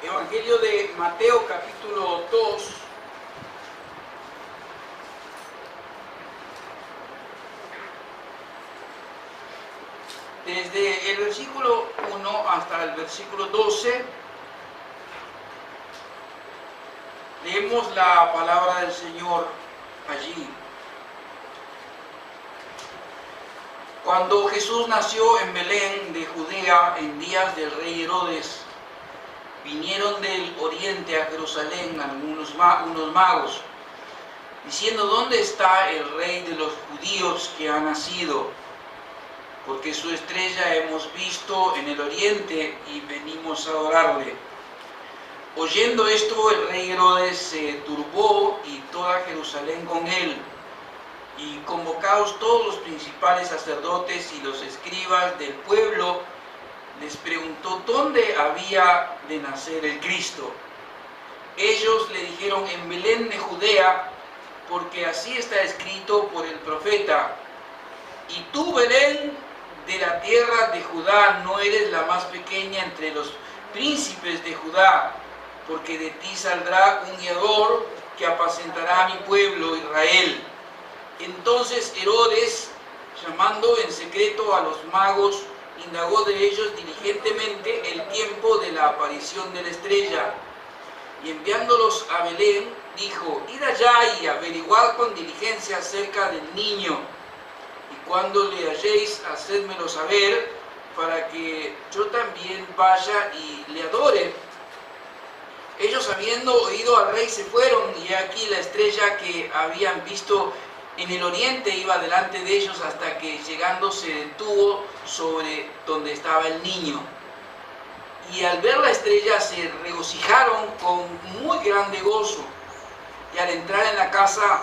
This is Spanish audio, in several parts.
Evangelio de Mateo capítulo 2. Desde el versículo 1 hasta el versículo 12, leemos la palabra del Señor allí. Cuando Jesús nació en Belén de Judea en días del rey Herodes, vinieron del oriente a Jerusalén unos magos, diciendo: ¿dónde está el rey de los judíos que ha nacido? Porque su estrella hemos visto en el oriente y venimos a adorarle. Oyendo esto, el rey Herodes se turbó y toda Jerusalén con él. Y convocados todos los principales sacerdotes y los escribas del pueblo, les preguntó dónde había de nacer el Cristo. Ellos le dijeron: en Belén de Judea, porque así está escrito por el profeta: y tú, Belén, de la tierra de Judá, no eres la más pequeña entre los príncipes de Judá, porque de ti saldrá un guiador que apacentará a mi pueblo Israel. Entonces Herodes, llamando en secreto a los magos, indagó de ellos diligentemente el tiempo de la aparición de la estrella, y enviándolos a Belén, dijo: id allá y averiguad con diligencia acerca del niño, y cuando le halléis, hacedmelo saber, para que yo también vaya y le adore. Ellos, habiendo oído al rey, se fueron, y aquí la estrella que habían visto en el oriente iba delante de ellos, hasta que llegando se detuvo sobre donde estaba el niño. Y al ver la estrella se regocijaron con muy grande gozo. Y al entrar en la casa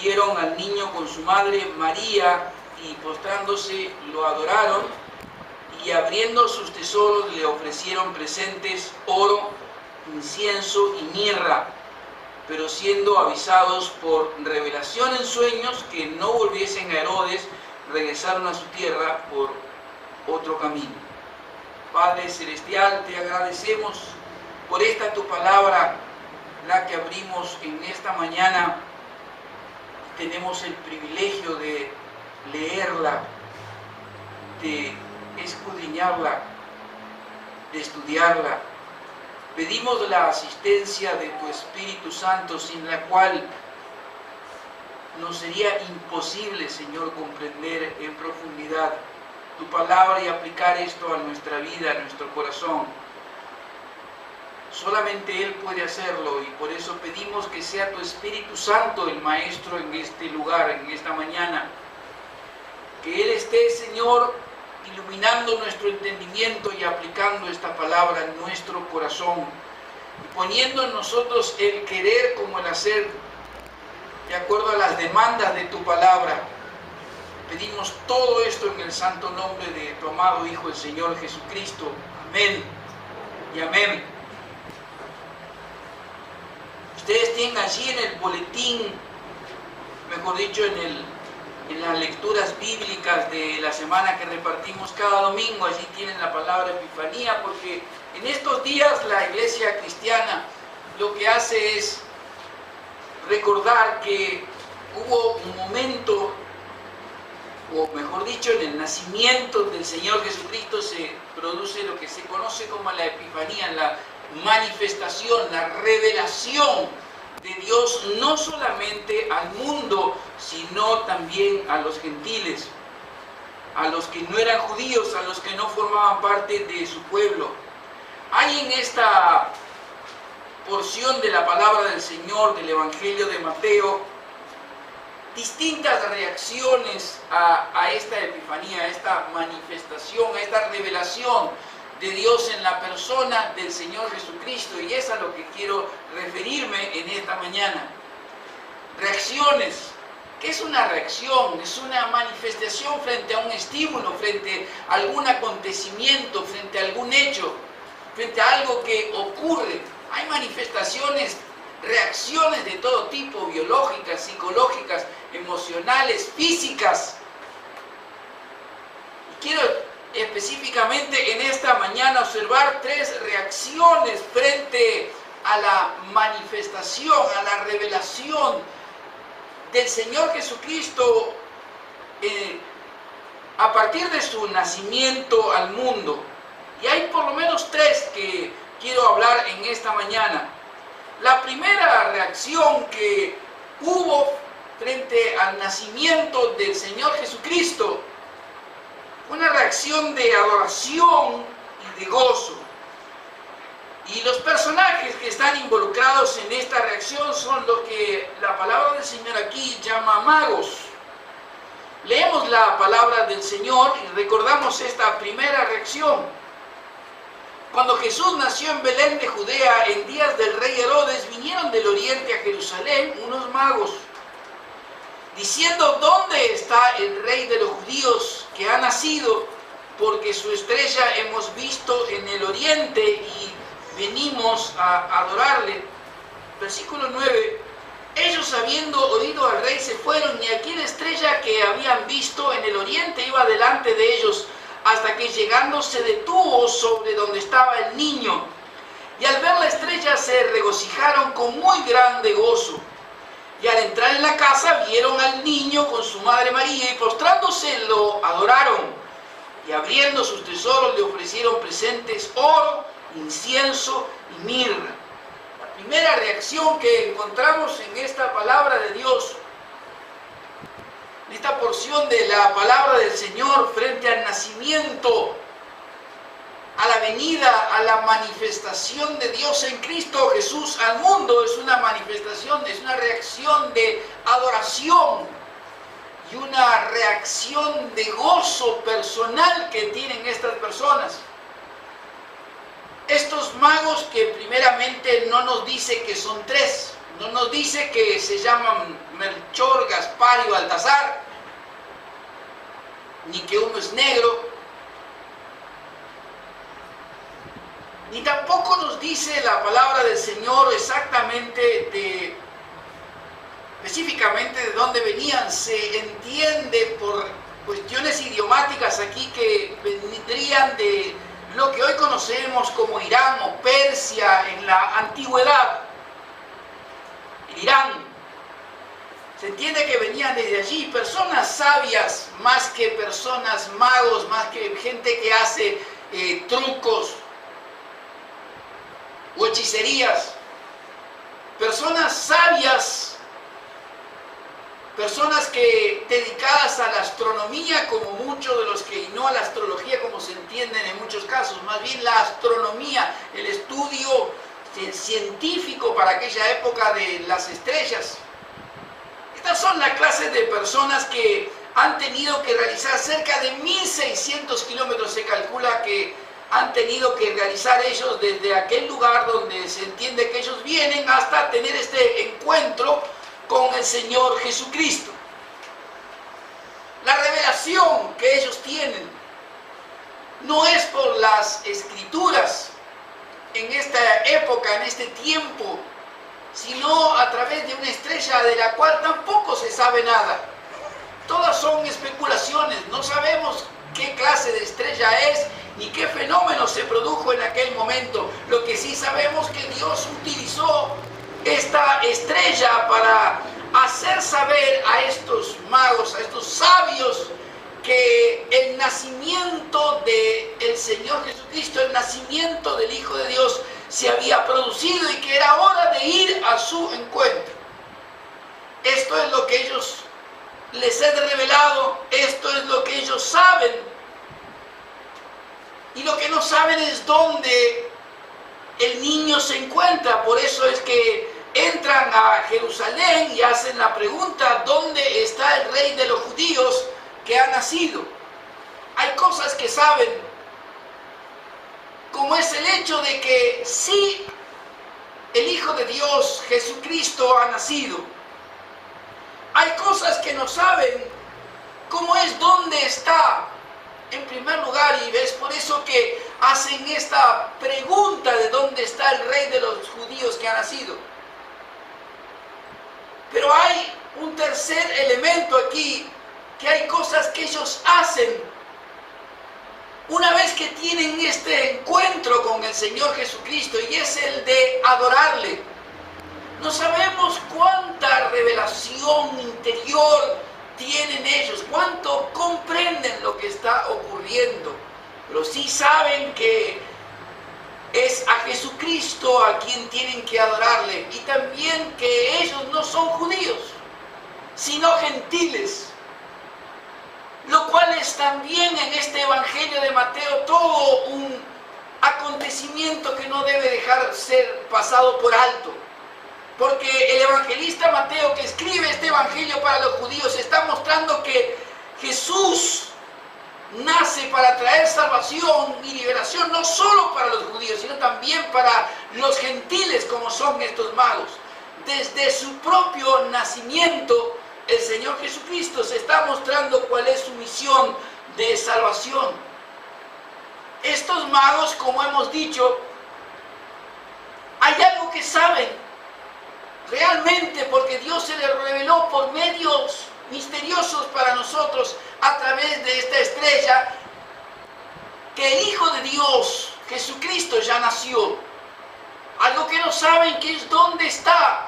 vieron al niño con su madre María, y postrándose lo adoraron, y abriendo sus tesoros le ofrecieron presentes: oro, incienso y mirra. Pero siendo avisados por revelación en sueños que no volviesen a Herodes, regresaron a su tierra por otro camino. Padre Celestial, te agradecemos por esta tu palabra, la que abrimos en esta mañana. Tenemos el privilegio de leerla, de escudriñarla, de estudiarla. Pedimos la asistencia de tu Espíritu Santo, sin la cual nos sería imposible, Señor, comprender en profundidad tu palabra y aplicar esto a nuestra vida, a nuestro corazón. Solamente Él puede hacerlo, y por eso pedimos que sea tu Espíritu Santo el Maestro en este lugar, en esta mañana. Que Él esté, Señor, iluminando nuestro entendimiento y aplicando esta palabra en nuestro corazón, y poniendo en nosotros el querer como el hacer, de acuerdo a las demandas de tu palabra. Pedimos todo esto en el santo nombre de tu amado Hijo, el Señor Jesucristo. Amén y amén. Ustedes tienen allí en el boletín, mejor dicho, en las lecturas bíblicas de la semana que repartimos cada domingo, allí tienen la palabra Epifanía, porque en estos días la iglesia cristiana lo que hace es recordar que hubo un momento, o mejor dicho, en el nacimiento del Señor Jesucristo se produce lo que se conoce como la Epifanía, la manifestación, la revelación de Dios, no solamente al mundo, sino también a los gentiles, a los que no eran judíos, a los que no formaban parte de su pueblo. Hay en esta porción de la palabra del Señor, del Evangelio de Mateo, distintas reacciones a esta epifanía, a esta manifestación, a esta revelación de Dios en la persona del Señor Jesucristo, y es a lo que quiero referirme en esta mañana. Reacciones. ¿Qué es una reacción? Es una manifestación frente a un estímulo, frente a algún acontecimiento, frente a algún hecho, frente a algo que ocurre. Hay manifestaciones, reacciones de todo tipo: biológicas, psicológicas, emocionales, físicas. Y quiero específicamente en esta mañana observar tres reacciones frente a la manifestación, a la revelación del Señor Jesucristo a partir de su nacimiento al mundo. Y hay por lo menos tres que quiero hablar en esta mañana. La primera reacción que hubo frente al nacimiento del Señor Jesucristo, una reacción de adoración y de gozo. Y los personajes que están involucrados en esta reacción son lo que la palabra del Señor aquí llama magos. Leemos la palabra del Señor y recordamos esta primera reacción. Cuando Jesús nació en Belén de Judea, en días del rey Herodes, vinieron del oriente a Jerusalén unos magos, diciendo: ¿dónde está el rey de los judíos que ha nacido? Porque su estrella hemos visto en el oriente y venimos a adorarle. Versículo 9. Ellos, habiendo oído al rey, se fueron, y aquí la estrella que habían visto en el oriente iba delante de ellos, hasta que llegando se detuvo sobre donde estaba el niño. Y al ver la estrella se regocijaron con muy grande gozo. Y al entrar en la casa vieron al niño con su madre María, y postrándose lo adoraron. Y abriendo sus tesoros le ofrecieron presentes: oro, incienso y mirra. La primera reacción que encontramos en esta palabra de Dios, en esta porción de la palabra del Señor frente al nacimiento, a la venida, a la manifestación de Dios en Cristo Jesús al mundo, es una manifestación, es una reacción de adoración y una reacción de gozo personal que tienen estas personas. Estos magos, que primeramente no nos dice que son tres, no nos dice que se llaman Melchor, Gaspar y Baltasar, ni que uno es negro, ni tampoco nos dice la palabra del Señor exactamente específicamente de dónde venían. Se entiende por cuestiones idiomáticas aquí que vendrían de lo que hoy conocemos como Irán o Persia en la antigüedad, el Irán. Se entiende que venían desde allí personas sabias, más que personas magos, más que gente que hace trucos o hechicerías. Personas sabias, personas que dedicadas a la astronomía, como muchos de los que, y no a la astrología como se entienden en muchos casos, más bien la astronomía, el estudio científico para aquella época de las estrellas. Estas son la clase de personas que han tenido que realizar cerca de 1.600 kilómetros, se calcula que han tenido que realizar ellos desde aquel lugar donde se entiende que ellos vienen hasta tener este encuentro con el Señor Jesucristo. La revelación que ellos tienen no es por las escrituras en esta época, en este tiempo, sino a través de una estrella de la cual tampoco se sabe nada. Todas son especulaciones, no sabemos qué clase de estrella es ni qué fenómeno se produjo en aquel momento. Lo que sí sabemos es que Dios utilizó esta estrella para hacer saber a estos magos, a estos sabios, que el nacimiento del Señor Jesucristo, el nacimiento del Hijo de Dios, se había producido y que era hora de ir a su encuentro. Esto es lo que ellos les he revelado, esto es lo que ellos saben. Y lo que no saben es dónde el niño se encuentra. Por eso es que entran a Jerusalén y hacen la pregunta: ¿dónde está el rey de los judíos que ha nacido? Hay cosas que saben, como es el hecho de que sí, el Hijo de Dios, Jesucristo, ha nacido. Hay cosas que no saben, como es dónde está, en primer lugar, y es por eso que hacen esta pregunta de dónde está el rey de los judíos que ha nacido. Pero hay un tercer elemento aquí, que hay cosas que ellos hacen. Una vez que tienen este encuentro con el Señor Jesucristo, y es el de adorarle, no sabemos cuánta revelación interior tienen ellos, cuánto comprenden lo que está ocurriendo, pero sí saben que es a Jesucristo a quien tienen que adorarle, y también que ellos no son judíos, sino gentiles, lo cual es también en este Evangelio de Mateo todo un acontecimiento que no debe dejar ser pasado por alto. Porque el evangelista Mateo, que escribe este evangelio para los judíos, está mostrando que Jesús nace para traer salvación y liberación no solo para los judíos, sino también para los gentiles, como son estos magos. Desde su propio nacimiento, el Señor Jesucristo se está mostrando cuál es su misión de salvación. Estos magos, como hemos dicho, hay algo que saben realmente, porque Dios se les reveló por medios misteriosos para nosotros a través de esta estrella, que el Hijo de Dios, Jesucristo, ya nació. Algo que no saben que es dónde está.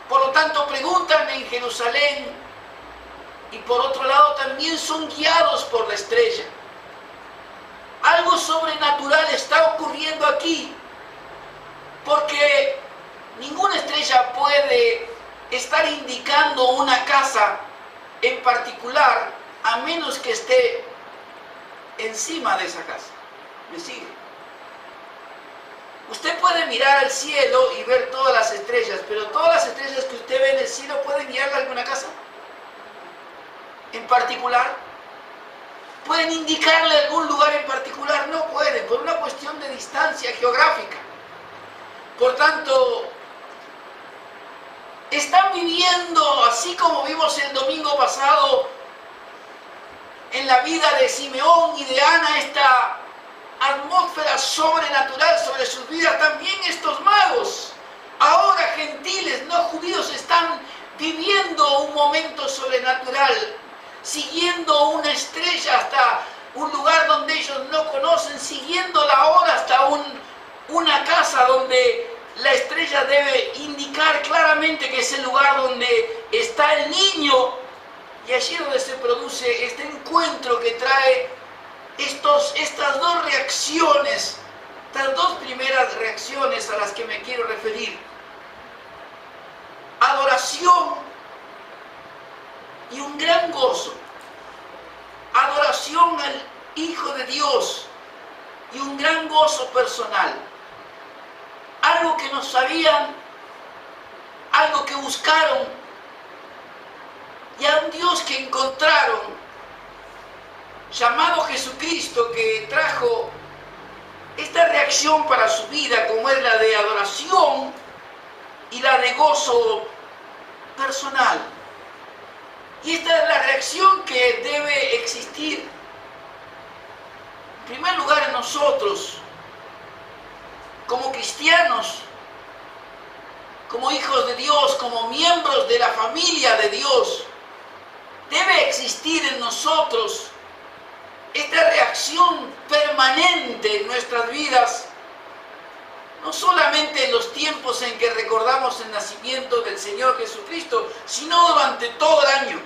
Por lo tanto, preguntan en Jerusalén, y por otro lado también son guiados por la estrella. Algo sobrenatural está ocurriendo aquí, porque ninguna estrella puede estar indicando una casa en particular, a menos que esté encima de esa casa. ¿Me sigue? Usted puede mirar al cielo y ver todas las estrellas, pero todas las estrellas que usted ve en el cielo, ¿pueden guiarle a alguna casa en particular? ¿Pueden indicarle algún lugar en particular? No pueden, por una cuestión de distancia geográfica. Por tanto, están viviendo, así como vimos el domingo pasado, en la vida de Simeón y de Ana, esta atmósfera sobrenatural sobre sus vidas. También estos magos, ahora gentiles, no judíos, están viviendo un momento sobrenatural, siguiendo una estrella hasta un lugar donde ellos no conocen, siguiendo la hora hasta una casa donde la estrella debe indicar claramente que es el lugar donde está el niño, y allí donde se produce este encuentro que trae estas dos reacciones, estas dos primeras reacciones a las que me quiero referir: adoración y un gran gozo. Adoración al Hijo de Dios y un gran gozo personal. Algo que no sabían, algo que buscaron, y a un Dios que encontraron, llamado Jesucristo, que trajo esta reacción para su vida, como es la de adoración y la de gozo personal. Y esta es la reacción que debe existir, en primer lugar, en nosotros, como cristianos, como hijos de Dios, como miembros de la familia de Dios. Debe existir en nosotros esta reacción permanente en nuestras vidas, no solamente en los tiempos en que recordamos el nacimiento del Señor Jesucristo, sino durante todo el año,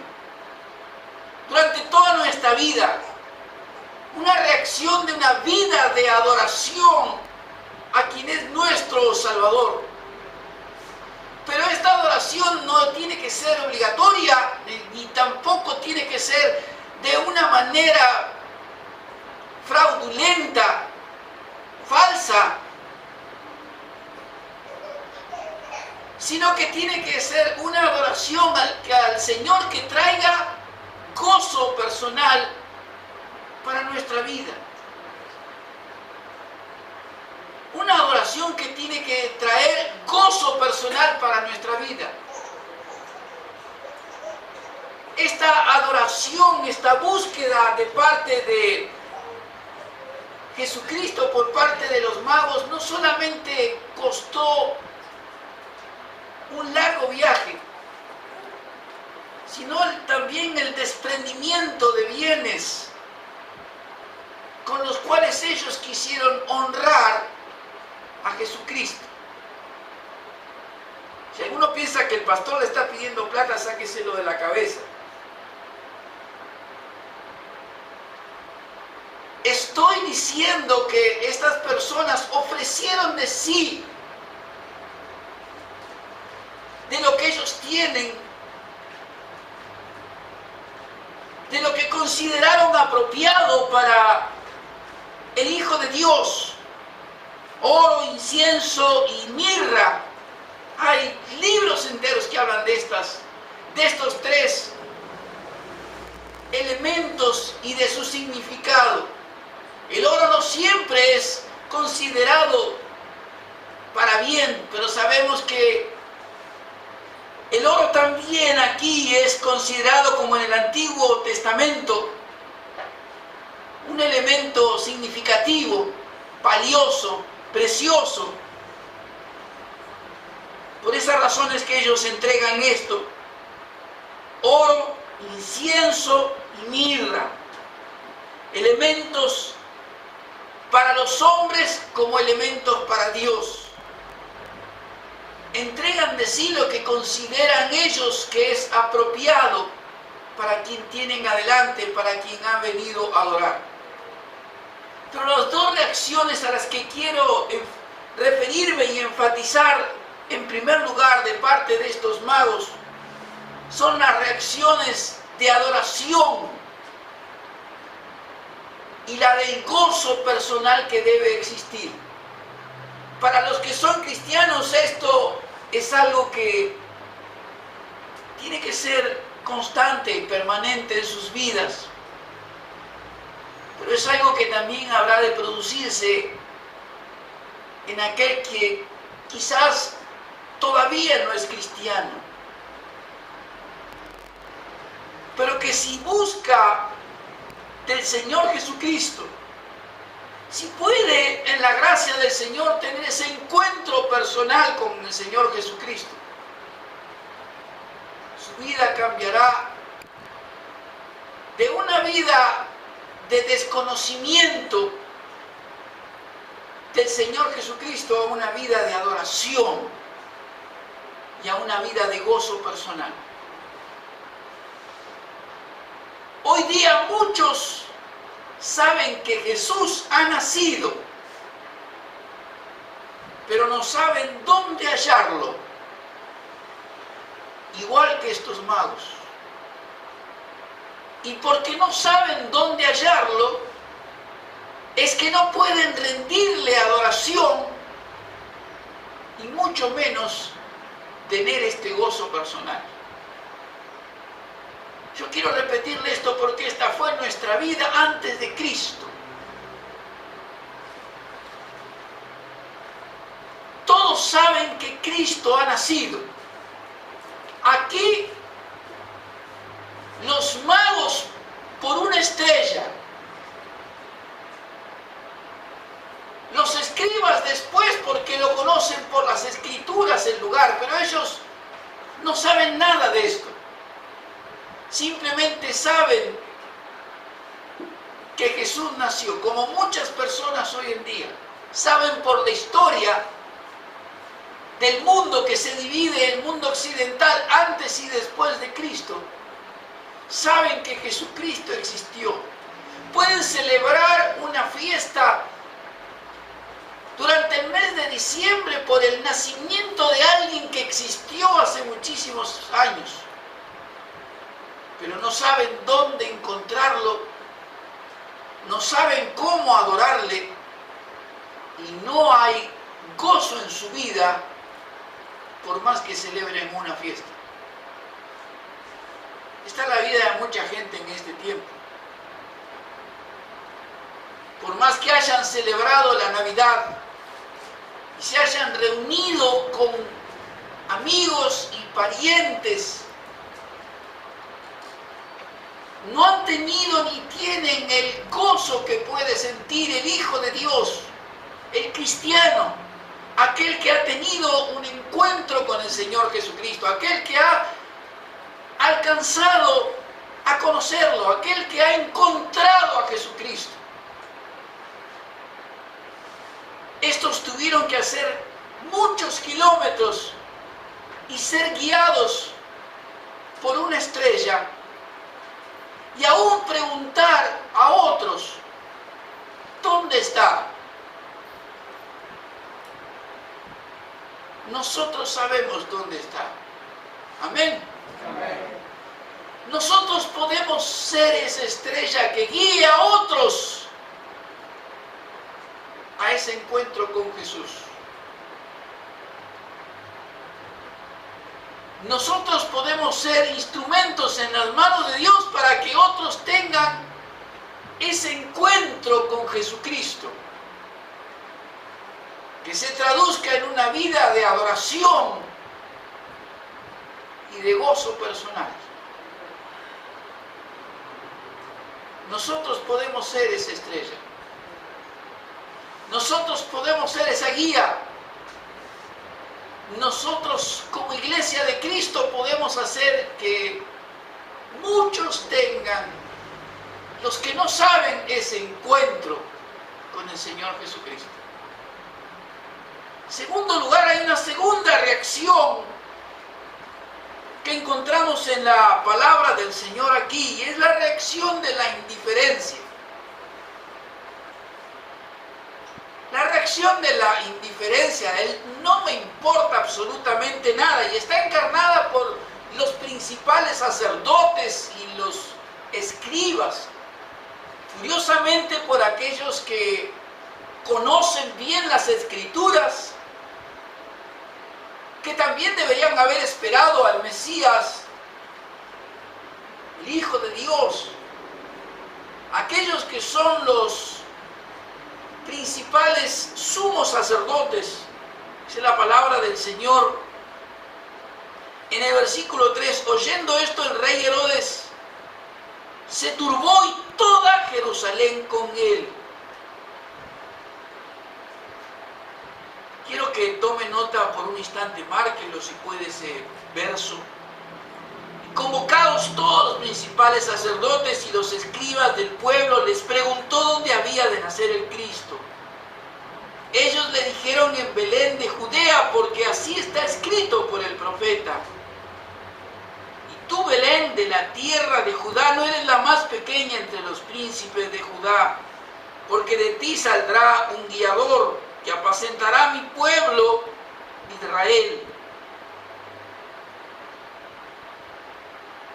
durante toda nuestra vida. Una reacción de una vida de adoración a quien es nuestro Salvador. Pero esta adoración no tiene que ser obligatoria, ni tampoco tiene que ser de una manera fraudulenta, falsa, sino que tiene que ser una adoración al Señor que traiga gozo personal para nuestra vida. Una adoración que tiene que traer gozo personal para nuestra vida. Esta adoración, esta búsqueda de parte de Jesucristo por parte de los magos, no solamente costó un largo viaje, sino también el desprendimiento de bienes, con los cuales ellos quisieron honrar a Jesucristo. Si alguno piensa que el pastor le está pidiendo plata, sáqueselo de la cabeza. Estoy diciendo que estas personas ofrecieron de sí, de lo que ellos tienen, de lo que consideraron apropiado para el Hijo de Dios: oro, incienso y mirra. Hay libros enteros que hablan de estos tres elementos y de su significado. El oro no siempre es considerado para bien, pero sabemos que el oro también aquí es considerado, como en el Antiguo Testamento, un elemento significativo, valioso, precioso. Por esas razones que ellos entregan esto: oro, incienso y mirra. Elementos para los hombres como elementos para Dios. Entregan de sí lo que consideran ellos que es apropiado para quien tienen adelante, para quien ha venido a adorar. Pero las dos reacciones a las que quiero referirme y enfatizar en primer lugar de parte de estos magos son las reacciones de adoración y la del gozo personal que debe existir. Para los que son cristianos, esto es algo que tiene que ser constante y permanente en sus vidas, pero es algo que también habrá de producirse en aquel que quizás todavía no es cristiano, pero que si busca del Señor Jesucristo, si puede en la gracia del Señor tener ese encuentro personal con el Señor Jesucristo, su vida cambiará de una vida de desconocimiento del Señor Jesucristo a una vida de adoración y a una vida de gozo personal. Hoy día muchos saben que Jesús ha nacido, pero no saben dónde hallarlo, igual que estos magos. Y porque no saben dónde hallarlo, es que no pueden rendirle adoración y mucho menos tener este gozo personal. Yo quiero repetirle esto porque esta fue nuestra vida antes de Cristo. Todos saben que Cristo ha nacido. Aquí los magos por una estrella, los escribas después porque lo conocen por las escrituras el lugar, pero ellos no saben nada de esto. Simplemente saben que Jesús nació, como muchas personas hoy en día. Saben por la historia del mundo que se divide en el mundo occidental antes y después de Cristo. Saben que Jesucristo existió. Pueden celebrar una fiesta durante el mes de diciembre por el nacimiento de alguien que existió hace muchísimos años, pero no saben dónde encontrarlo, no saben cómo adorarle, y no hay gozo en su vida por más que celebren una fiesta. Esta es la vida de mucha gente en este tiempo. Por más que hayan celebrado la Navidad y se hayan reunido con amigos y parientes, no han tenido ni tienen el gozo que puede sentir el Hijo de Dios, el cristiano, aquel que ha tenido un encuentro con el Señor Jesucristo, aquel que ha alcanzado a conocerlo, aquel que ha encontrado a Jesucristo. estos tuvieron que hacer muchos kilómetros y ser guiados por una estrella y aún preguntar a otros, ¿dónde está? Nosotros sabemos dónde está. Amén. Amén. Nosotros podemos ser esa estrella que guíe a otros a ese encuentro con Jesús. Nosotros podemos ser instrumentos en las manos de Dios para que otros tengan ese encuentro con Jesucristo, que se traduzca en una vida de adoración y de gozo personal. Nosotros podemos ser esa estrella. Nosotros podemos ser esa guía. Nosotros como Iglesia de Cristo podemos hacer que muchos tengan, los que no saben, ese encuentro con el Señor Jesucristo. En segundo lugar, hay una segunda reacción que encontramos en la palabra del Señor aquí, y es la reacción de la indiferencia. La reacción de la indiferencia, el no me importa absolutamente nada, y está encarnada por los principales sacerdotes y los escribas, curiosamente por aquellos que conocen bien las Escrituras, que también deberían haber esperado al Mesías, el Hijo de Dios, aquellos que son los principales sumos sacerdotes. Dice la palabra del Señor en el versículo 3, oyendo esto el rey Herodes se turbó y toda Jerusalén con él. Quiero que tome nota por un instante, márquelo si puede ese verso. Convocados todos los principales sacerdotes y los escribas del pueblo, les preguntó dónde había de nacer el Cristo. Ellos le dijeron en Belén de Judea, porque así está escrito por el profeta. Y tú, Belén, de la tierra de Judá, no eres la más pequeña entre los príncipes de Judá, porque de ti saldrá un guiador que apacentará a mi pueblo Israel.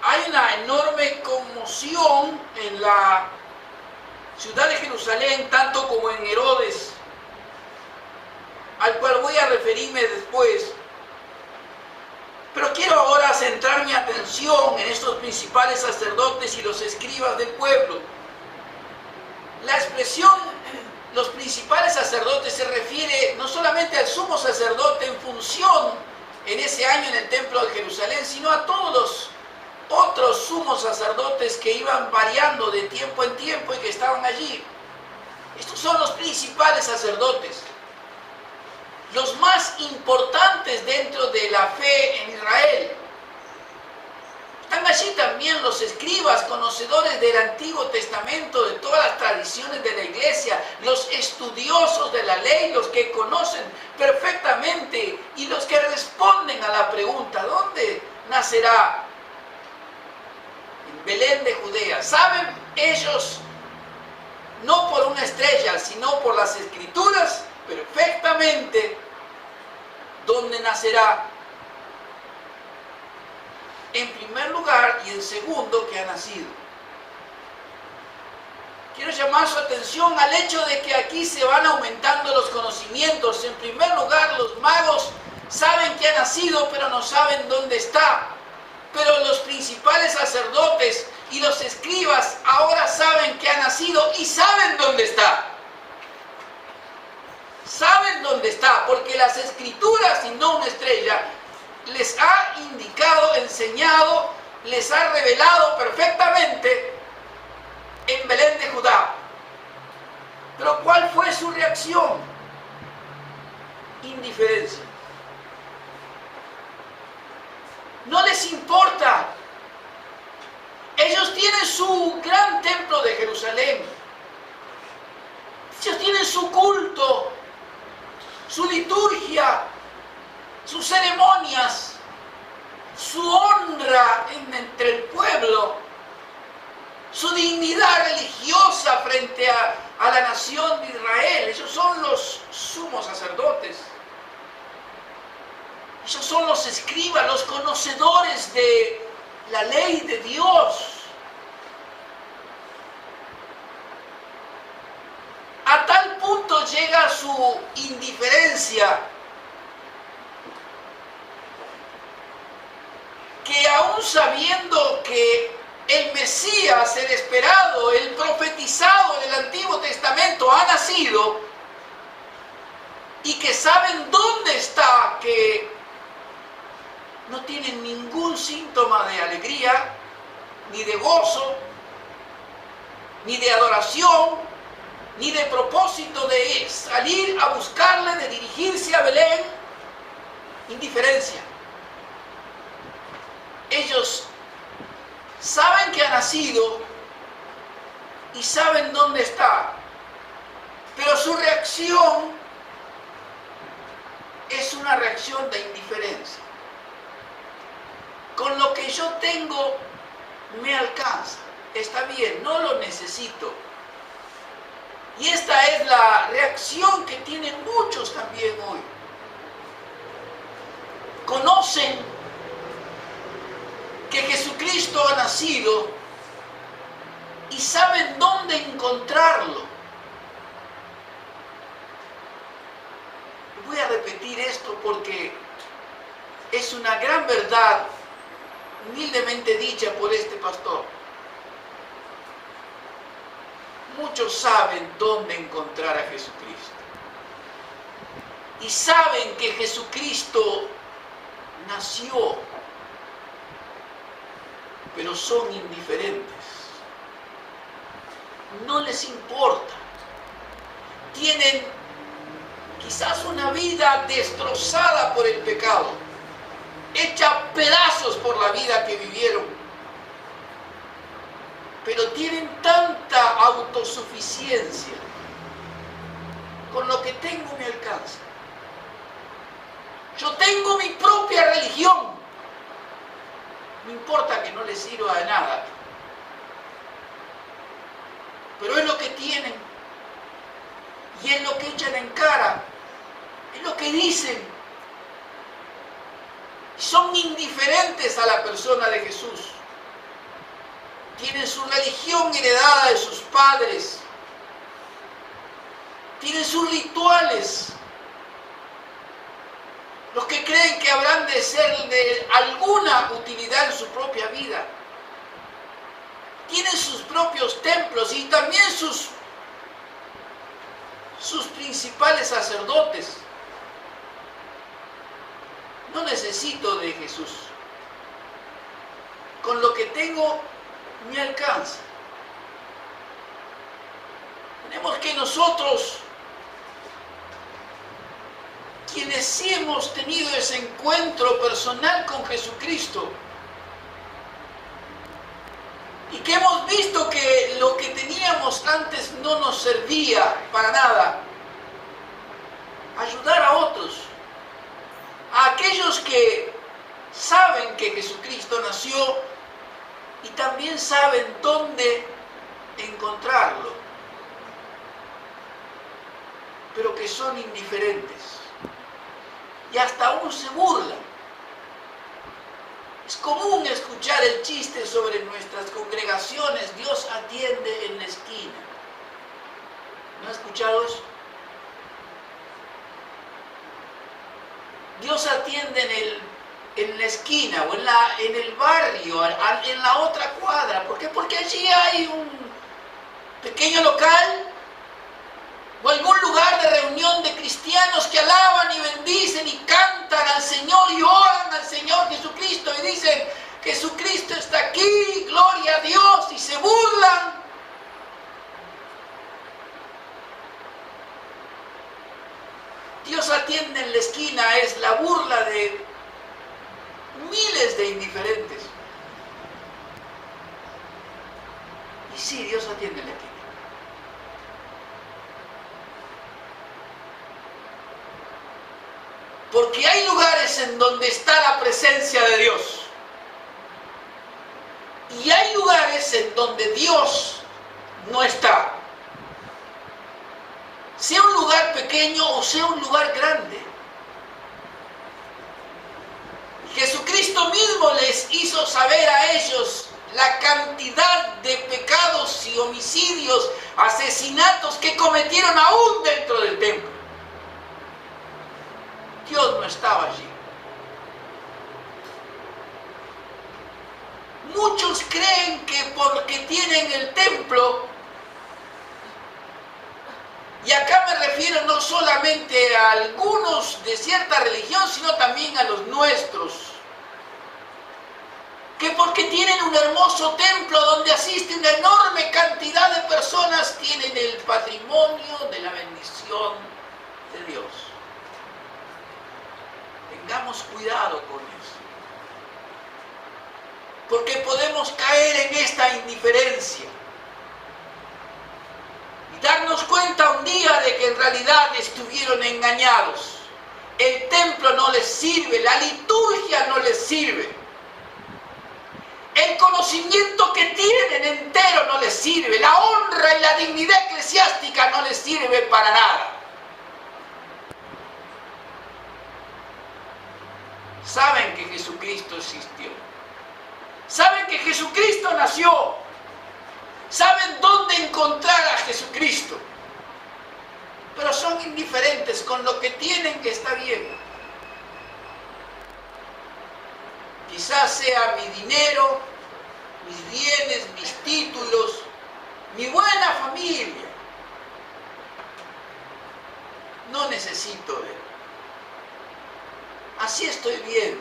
Hay una enorme conmoción en la ciudad de Jerusalén, tanto como en Herodes, al cual voy a referirme después. Pero quiero ahora centrar mi atención en estos principales sacerdotes y los escribas del pueblo. La expresión los principales sacerdotes se refiere no solamente al sumo sacerdote en función en ese año en el templo de Jerusalén, sino a todos los otros sumos sacerdotes que iban variando de tiempo en tiempo y que estaban allí. Estos son los principales sacerdotes, los más importantes dentro de la fe en Israel. Están allí también los escribas, conocedores del Antiguo Testamento, de todas las tradiciones de la iglesia, los estudiosos de la ley, los que conocen perfectamente y los que responden a la pregunta, ¿dónde nacerá? En Belén de Judea. ¿Saben ellos, no por una estrella, sino por las Escrituras, perfectamente dónde nacerá? En primer lugar, y en segundo, que ha nacido. Quiero llamar su atención al hecho de que aquí se van aumentando los conocimientos. En primer lugar, los magos saben que ha nacido, pero no saben dónde está. Pero los principales sacerdotes y los escribas ahora saben que ha nacido y saben dónde está. Saben dónde está, porque las Escrituras, y no una estrella, les ha indicado, enseñado, les ha revelado perfectamente en Belén de Judá. Pero ¿cuál fue su reacción? Indiferencia. No les importa. Ellos tienen su gran templo de Jerusalén. Ellos tienen su culto. liturgia, sus ceremonias, su honra entre el pueblo, su dignidad religiosa frente a la nación de Israel. Ellos son los sumos sacerdotes. Ellos son los escribas, los conocedores de la ley de Dios. A tal punto llega su indiferencia que aún sabiendo que el Mesías, el esperado, el profetizado del Antiguo Testamento ha nacido y que saben dónde está, que no tienen ningún síntoma de alegría, ni de gozo, ni de adoración, ni de propósito de salir a buscarle, de dirigirse a Belén. Indiferencia. Ellos saben que ha nacido y saben dónde está, pero su reacción es una reacción de indiferencia. Con lo que yo tengo me alcanza, está bien, no lo necesito. Y esta es la reacción que tienen muchos también hoy. Conocen que Jesucristo ha nacido y saben dónde encontrarlo. Voy a repetir esto porque es una gran verdad humildemente dicha por este pastor. Muchos saben dónde encontrar a Jesucristo. Y saben que Jesucristo nació, pero son indiferentes. No les importa. Tienen quizás una vida destrozada por el pecado, hecha pedazos por la vida que vivieron, pero tienen tanta autosuficiencia. Con lo que tengo me alcanza. Yo tengo mi propia religión. No importa que no les sirva de nada, pero es lo que tienen y es lo que echan en cara, es lo que dicen. Son indiferentes a la persona de Jesús. Tienen su religión heredada de sus padres, tienen sus rituales, los que creen que habrán de ser de alguna utilidad en su propia vida. Tienen sus propios templos y también sus principales sacerdotes. No necesito de Jesús. Con lo que tengo me alcanza. Tenemos que nosotros, quienes sí hemos tenido ese encuentro personal con Jesucristo y que hemos visto que lo que teníamos antes no nos servía para nada, ayudar a otros, a aquellos que saben que Jesucristo nació y también saben dónde encontrarlo, pero que son indiferentes y hasta aún se burlan. Es común escuchar el chiste sobre nuestras congregaciones: Dios atiende en la esquina. ¿No ha escuchado eso? Dios atiende en la esquina o en el barrio, en la otra cuadra. ¿Por qué? Porque allí hay un pequeño local o algún lugar de reunión de cristianos que alaban y bendicen y cantan al Señor y oran al Señor Jesucristo y dicen: Jesucristo está aquí, gloria a Dios, y se burlan. Dios atiende en la esquina es la burla de miles de indiferentes. Y sí, Dios atiende en la esquina. Porque hay lugares en donde está la presencia de Dios. Y hay lugares en donde Dios no está. Sea un lugar pequeño o sea un lugar grande. Jesucristo mismo les hizo saber a ellos la cantidad de pecados y homicidios, asesinatos que cometieron aún dentro del templo. Dios no estaba allí. Muchos creen que porque tienen el templo, y acá me refiero no solamente a algunos de cierta religión, sino también a los nuestros, que porque tienen un hermoso templo donde asiste una enorme cantidad de personas, tienen el patrimonio de la bendición de Dios. Tengamos cuidado con eso, porque podemos caer en esta indiferencia y darnos cuenta un día de que en realidad estuvieron engañados. El templo no les sirve, la liturgia no les sirve, el conocimiento que tienen entero no les sirve, la honra y la dignidad eclesiástica no les sirve para nada. Saben que Jesucristo existió, saben que Jesucristo nació, saben dónde encontrar a Jesucristo, pero son indiferentes. Con lo que tienen que está bien. Quizás sea mi dinero, mis bienes, mis títulos, mi buena familia. No necesito de él. Así estoy bien.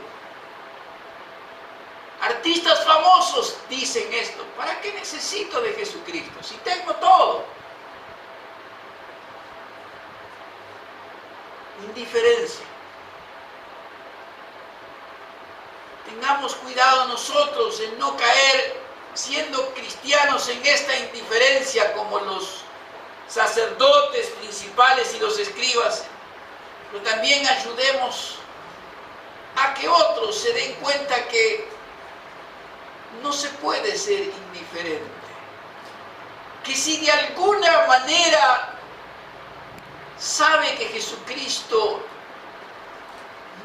Artistas famosos dicen esto. ¿Para qué necesito de Jesucristo si tengo todo? Indiferencia. Tengamos cuidado nosotros en no caer siendo cristianos en esta indiferencia como los sacerdotes principales y los escribas, pero también ayudemos a que otros se den cuenta que no se puede ser indiferente, que si de alguna manera sabe que Jesucristo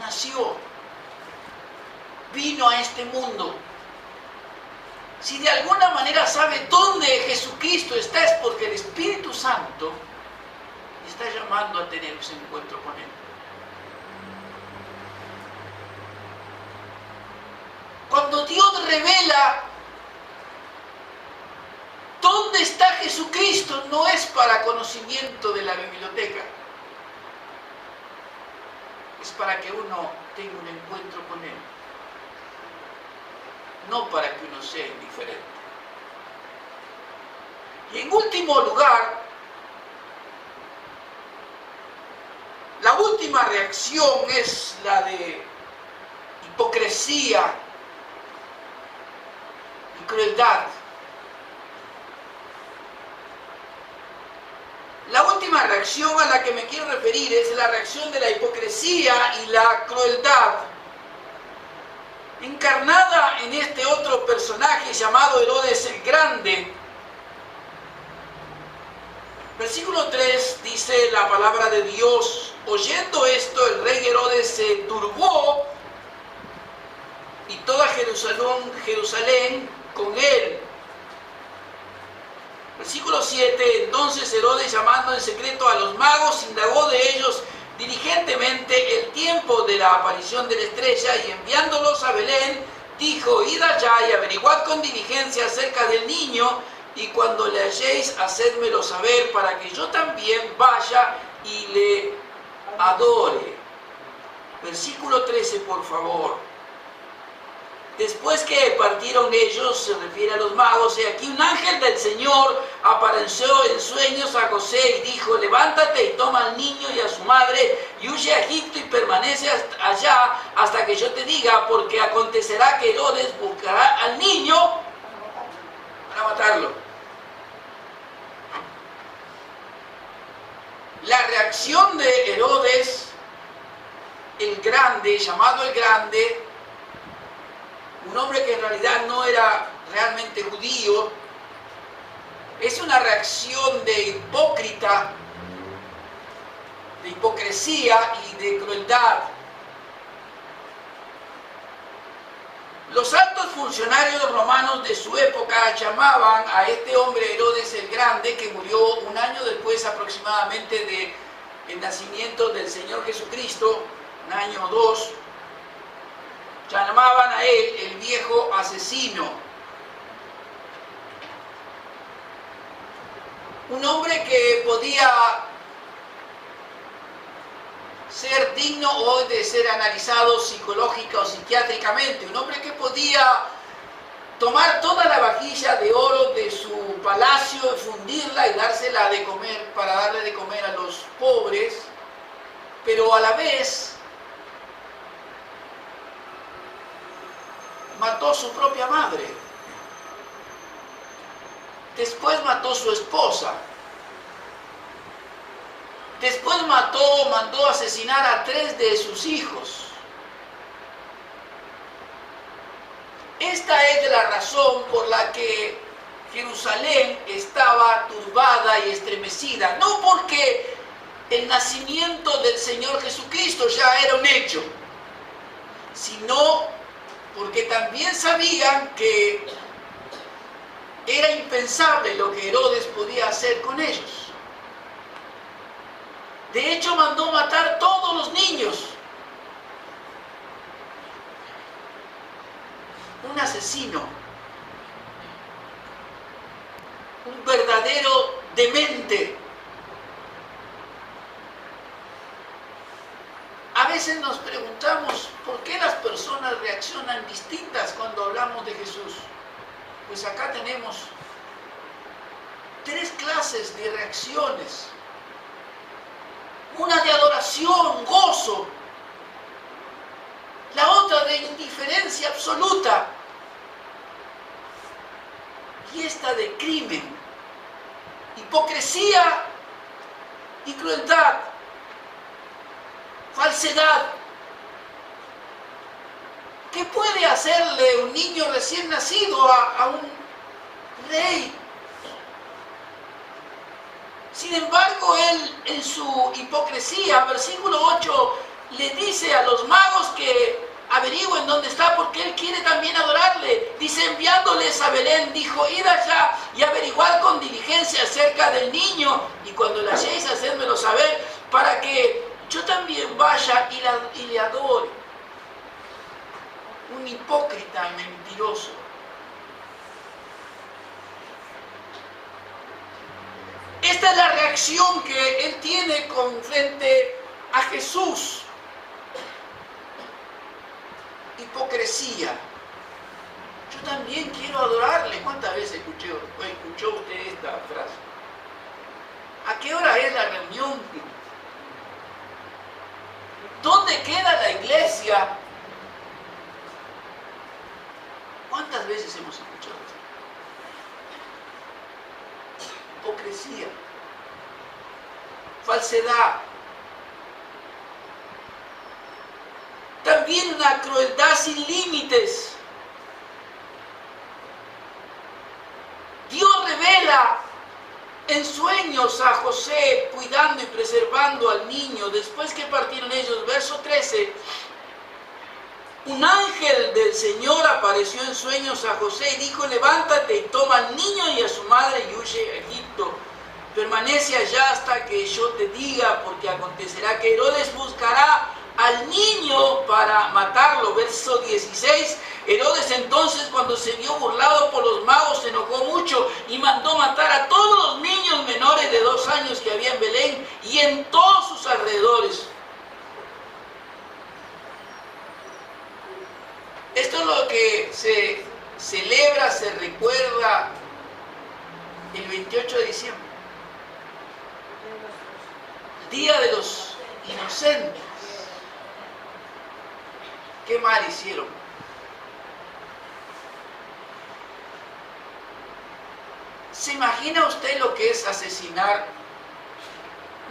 nació, vino a este mundo, si de alguna manera sabe dónde Jesucristo está, es porque el Espíritu Santo está llamando a tener ese encuentro con Él. Cuando Dios revela dónde está Jesucristo, no es para conocimiento de la biblioteca, es para que uno tenga un encuentro con Él, no para que uno sea indiferente. Y en último lugar, la última reacción es la de hipocresía y crueldad. La última reacción a la que me quiero referir es la reacción de la hipocresía y la crueldad, encarnada en este otro personaje llamado Herodes el Grande. Versículo 3 dice la palabra de Dios: oyendo esto, el rey Herodes se turbó y toda Jerusalén con él. Versículo 7, entonces Herodes, llamando en secreto a los magos, indagó de ellos diligentemente el tiempo de la aparición de la estrella, y enviándolos a Belén, dijo: id allá y averiguad con diligencia acerca del niño, y cuando le halléis, hacedmelo saber, para que yo también vaya y le adore. Versículo 13, por favor. Después que partieron ellos, se refiere a los magos, y aquí un ángel del Señor apareció en sueños a José y dijo: levántate y toma al niño y a su madre y huye a Egipto y permanece allá hasta que yo te diga, porque acontecerá que Herodes buscará al niño para matarlo. La reacción de Herodes el Grande, llamado el Grande, un hombre que en realidad no era realmente judío, es una reacción de hipocresía y de crueldad. Los altos funcionarios romanos de su época llamaban a este hombre Herodes el Grande, que murió un año después aproximadamente del nacimiento del Señor Jesucristo, un año o dos, llamaban a él el viejo asesino. Un hombre que podía ser digno hoy de ser analizado psicológica o psiquiátricamente, un hombre que podía tomar toda la vajilla de oro de su palacio, fundirla y dársela de comer, para darle de comer a los pobres, pero a la vez mató a su propia madre, después mató a su esposa, después mandó asesinar a 3 de sus hijos. Esta es la razón por la que Jerusalén estaba turbada y estremecida, no porque el nacimiento del Señor Jesucristo ya era un hecho, sino porque también sabían que era impensable lo que Herodes podía hacer con ellos. De hecho, mandó matar todos los niños. Un asesino, un verdadero demente. A veces nos preguntamos por qué las personas reaccionan distintas cuando hablamos de Jesús. Pues acá tenemos 3 clases de reacciones. Una de adoración, gozo. La otra de indiferencia absoluta. Y esta de crimen, hipocresía y crueldad, falsedad. ¿Qué puede hacerle un niño recién nacido a un rey? Sin embargo, él en su hipocresía, versículo 8, le dice a los magos que averigüen dónde está, porque él quiere también adorarle. Dice, enviándoles a Belén, dijo, id allá y averiguad con diligencia acerca del niño, y cuando lo halléis, hacedmelo saber, para que yo también vaya y le adore. Un hipócrita mentiroso. Esta es la reacción que él tiene frente a Jesús. Hipocresía. Yo también quiero adorarle. ¿Cuántas veces escuchó usted esta frase? ¿A qué hora es la reunión? ¿Dónde queda la iglesia? ¿Cuántas veces hemos escuchado esto? Hipocresía, falsedad, también una crueldad sin límites. Dios revela en sueños a José, cuidando y preservando al niño. Después que partieron ellos, verso 13, un ángel del Señor apareció en sueños a José y dijo, levántate y toma al niño y a su madre y huye a Egipto. Permanece allá hasta que yo te diga, porque acontecerá que Herodes buscará al niño para matarlo. Verso 16, Herodes entonces, cuando se vio burlado por los magos, se enojó mucho y mandó matar a todos los niños menores de 2 años que había en Belén y en todos sus alrededores. Esto es lo que se celebra, se recuerda el 28 de diciembre. Día de los Inocentes. ¿Qué mal hicieron? ¿Se imagina usted lo que es asesinar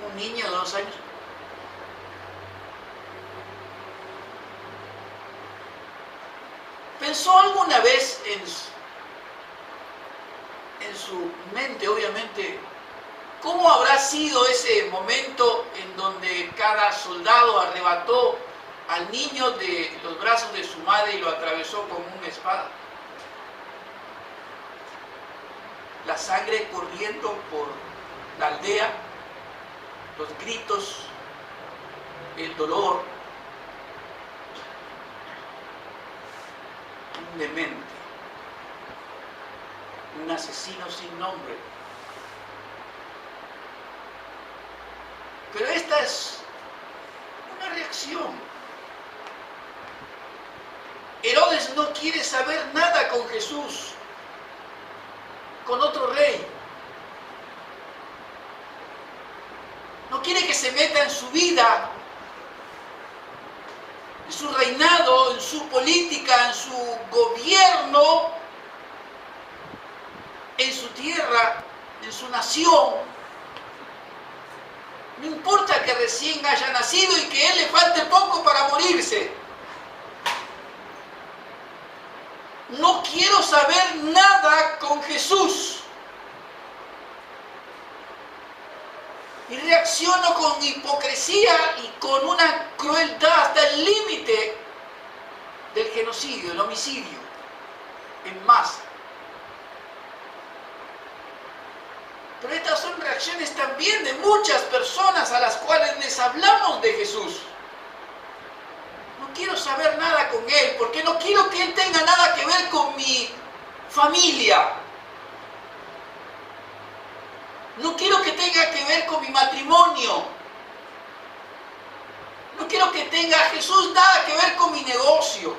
un niño de 2 años? ¿Pensó alguna vez en su mente, obviamente, cómo habrá sido ese momento en donde cada soldado arrebató al niño de los brazos de su madre y lo atravesó con una espada? La sangre corriendo por la aldea, los gritos, el dolor. Un demente, un asesino sin nombre. Pero esta es una reacción. Herodes no quiere saber nada con Jesús, con otro rey. No quiere que se meta en su vida, en su reinado, en su política, en su gobierno, en su tierra, en su nación. No importa que recién haya nacido y que a él le falte poco para morirse. No quiero saber nada con Jesús. Y reacciono con hipocresía y con una crueldad hasta el límite del genocidio, el homicidio en masa. Pero estas son reacciones también de muchas personas a las cuales les hablamos de Jesús. No quiero saber nada con Él, porque no quiero que Él tenga nada que ver con mi familia. No quiero que tenga que ver con mi matrimonio. No quiero que tenga Jesús nada que ver con mi negocio.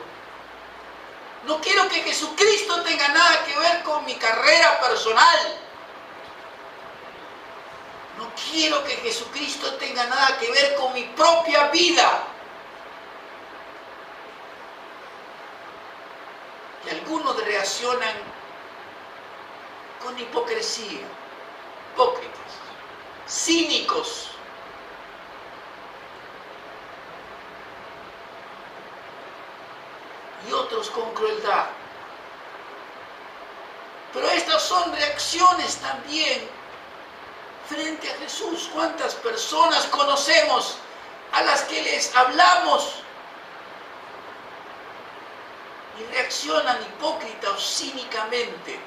No quiero que Jesucristo tenga nada que ver con mi carrera personal. No quiero que Jesucristo tenga nada que ver con mi propia vida. Y algunos reaccionan con hipocresía, hipócritas, cínicos. Y otros con crueldad. Pero estas son reacciones también frente a Jesús. ¿Cuántas personas conocemos a las que les hablamos y reaccionan hipócrita o cínicamente?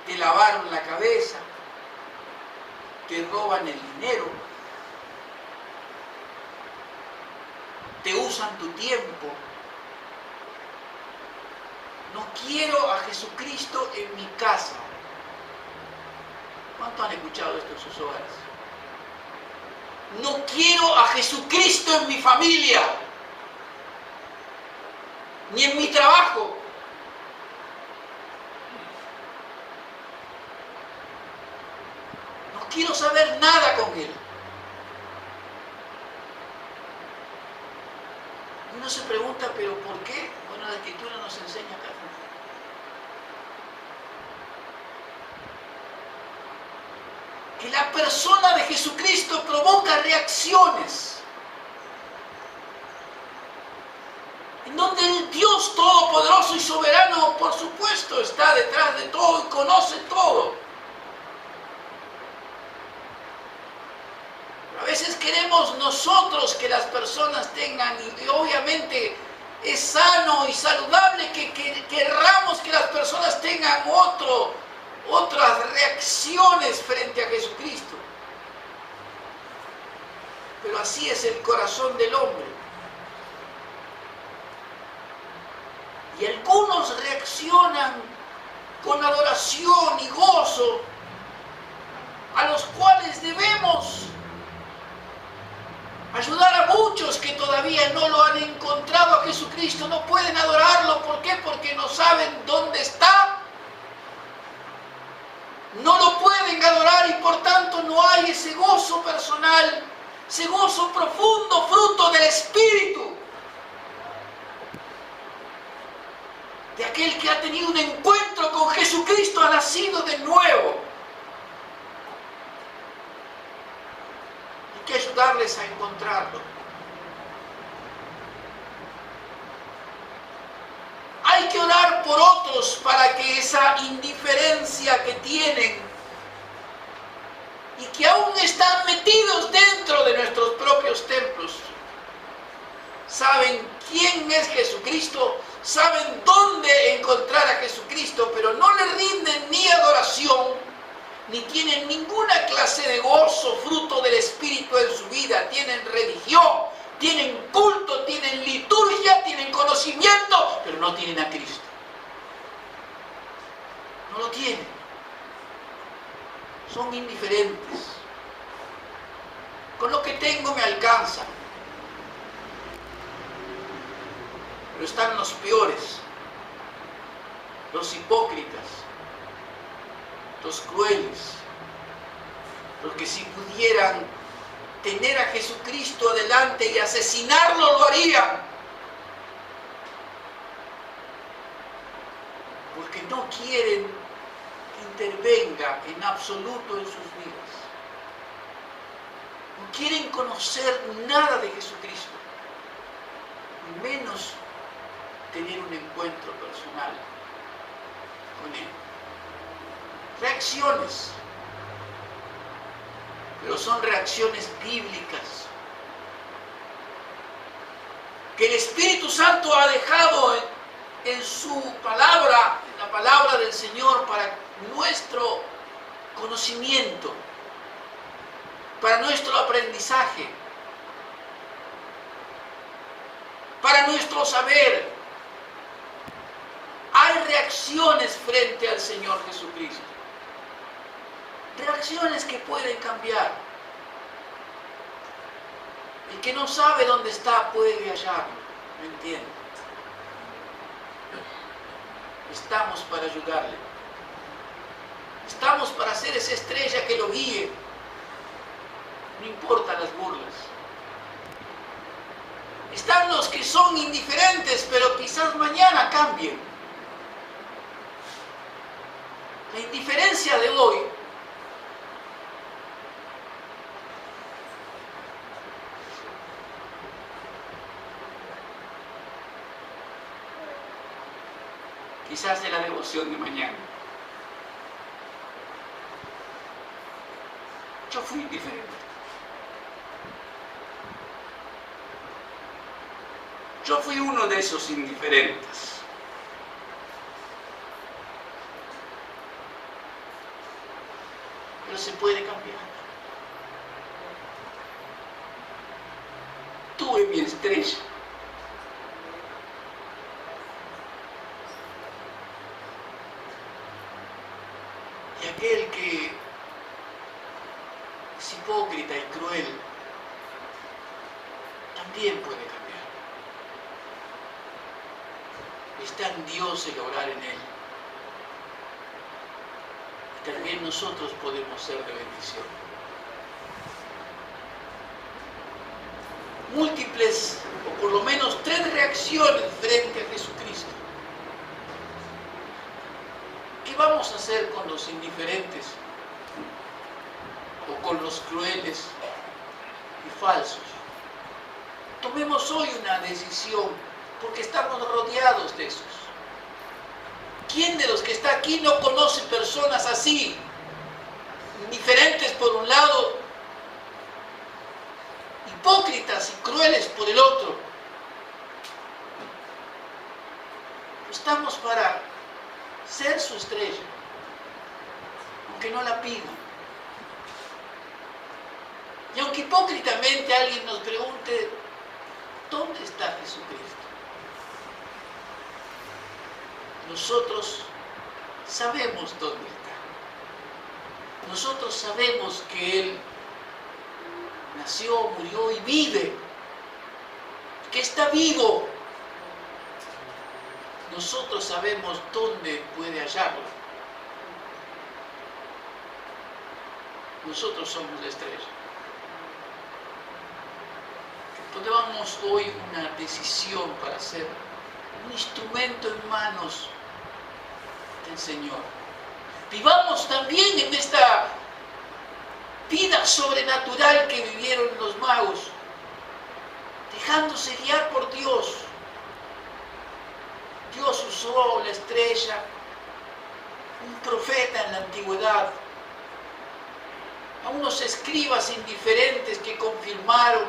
Te lavaron la cabeza, te roban el dinero, te usan tu tiempo. No quiero a Jesucristo en mi casa. ¿Cuántos han escuchado esto en sus hogares? No quiero a Jesucristo en mi familia, ni en mi trabajo. No quiero saber nada con Él. Y uno se pregunta, ¿pero por qué? Bueno, la Escritura nos enseña acá. Que la persona de Jesucristo provoca reacciones en donde el Dios Todopoderoso y Soberano, por supuesto, está detrás de todo y conoce todo. A veces queremos nosotros que las personas tengan, y obviamente es sano y saludable que querramos que las personas tengan otras reacciones frente a Jesucristo. Pero así es el corazón del hombre. Y algunos reaccionan con adoración y gozo, a los cuales debemos ayudar a muchos que todavía no lo han encontrado a Jesucristo. No pueden adorarlo. ¿Por qué? Porque no saben dónde está. No lo pueden adorar y por tanto no hay ese gozo personal, ese gozo profundo, fruto del Espíritu. De aquel que ha tenido un encuentro con Jesucristo, ha nacido de nuevo. Hay que ayudarles a encontrarlo. orar por otros para que esa indiferencia que tienen y que aún están metidos dentro de nuestros propios templos, saben quién es Jesucristo, saben dónde encontrar a Jesucristo, pero no le rinden ni adoración, ni tienen ninguna clase de gozo, fruto del Espíritu en su vida. Tienen religión, tienen culto, tienen liturgia, tienen conocimiento, pero no tienen a Cristo. No lo tienen. Son indiferentes. Con lo que tengo me alcanza. Pero están los peores, los hipócritas, los crueles, los que si pudieran tener a Jesucristo adelante y asesinarlo, lo harían. Porque no quieren que intervenga en absoluto en sus vidas. No quieren conocer nada de Jesucristo, ni menos tener un encuentro personal con Él. Reacciones, pero son reacciones bíblicas que el Espíritu Santo ha dejado en su palabra, en la palabra del Señor, para nuestro conocimiento, para nuestro aprendizaje, para nuestro saber. Hay reacciones frente al Señor Jesucristo. Reacciones que pueden cambiar. El que no sabe dónde está puede hallarlo. ¿Me entiende? Estamos para ayudarle. Estamos para ser esa estrella que lo guíe. No importan las burlas. Están los que son indiferentes, pero quizás mañana cambien. La indiferencia de hoy quizás de la devoción de mañana. Yo fui indiferente. Yo fui uno de esos indiferentes. Pero se puede cambiar. Tuve mi estrella. Y aquel que es hipócrita y cruel también puede cambiar. Está en Dios el obrar en Él. Y también nosotros podemos ser de bendición. Múltiples, o por lo menos 3 reacciones frente a Jesucristo. ¿Qué vamos a hacer con los indiferentes? O con los crueles y falsos. Tomemos hoy una decisión, porque estamos rodeados de esos. ¿Quién de los que está aquí no conoce personas así? Indiferentes por un lado, hipócritas y crueles por el otro. Estamos para ser su estrella, aunque no la pida. Y aunque hipócritamente alguien nos pregunte, ¿dónde está Jesucristo? Nosotros sabemos dónde está. Nosotros sabemos que Él nació, murió y vive, que está vivo. Nosotros sabemos dónde puede hallarlo. Nosotros somos la estrella. Que tomemos hoy una decisión para ser un instrumento en manos del Señor. Vivamos también en esta vida sobrenatural que vivieron los magos, dejándose guiar por Dios. Dios usó la estrella, un profeta en la antigüedad, a unos escribas indiferentes que confirmaron: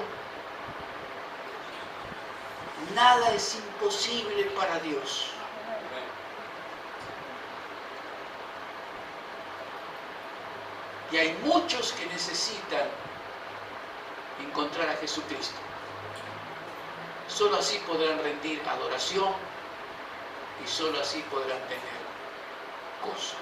nada es imposible para Dios. Y hay muchos que necesitan encontrar a Jesucristo. Solo así podrán rendir adoración y solo así podrán tener gozo.